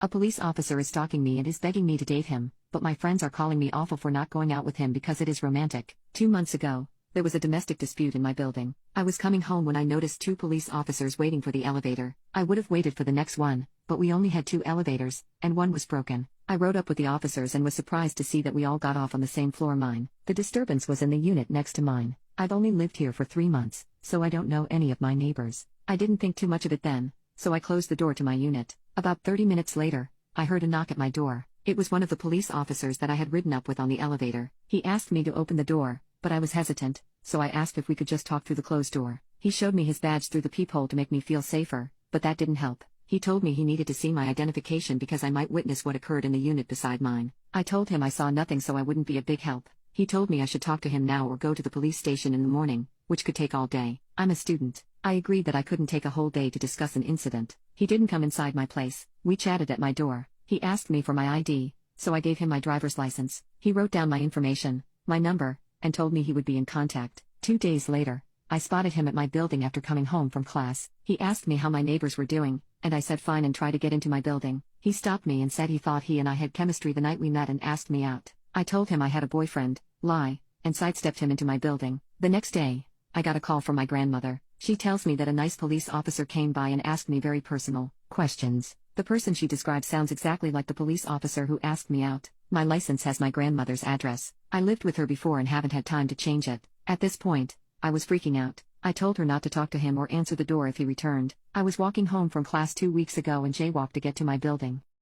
A police officer is stalking me and is begging me to date him, but my friends are calling me awful for not going out with him because it is romantic. 2 months ago, there was a domestic dispute in my building. I was coming home when I noticed 2 police officers waiting for the elevator. I would have waited for the next one, but we only had 2 elevators, and one was broken. I rode up with the officers and was surprised to see that we all got off on the same floor. Mine. The disturbance was in the unit next to mine. I've only lived here for 3 months, so I don't know any of my neighbors. I didn't think too much of it then, so I closed the door to my unit. About 30 minutes later, I heard a knock at my door. It was one of the police officers that I had ridden up with on the elevator. He asked me to open the door, but I was hesitant, so I asked if we could just talk through the closed door. He showed me his badge through the peephole to make me feel safer, but that didn't help. He told me he needed to see my identification because I might witness what occurred in the unit beside mine. I told him I saw nothing, so I wouldn't be a big help. He told me I should talk to him now or go to the police station in the morning, which could take all day. I'm a student. I agreed that I couldn't take a whole day to discuss an incident. He didn't come inside my place. We chatted at my door. He asked me for my ID, so I gave him my driver's license. He wrote down my information, my number, and told me he would be in contact. 2 days later, I spotted him at my building after coming home from class. He asked me how my neighbors were doing, and I said fine and tried to get into my building. He stopped me and said he thought he and I had chemistry the night we met and asked me out. I told him I had a boyfriend, lie, and sidestepped him into my building. The next day, I got a call from my grandmother. She tells me that a nice police officer came by and asked me very personal questions. The person she described sounds exactly like the police officer who asked me out. My license has my grandmother's address. I lived with her before and haven't had time to change it. At this point, I was freaking out. I told her not to talk to him or answer the door if he returned. I was walking home from class 2 weeks ago and jaywalked to get to my building.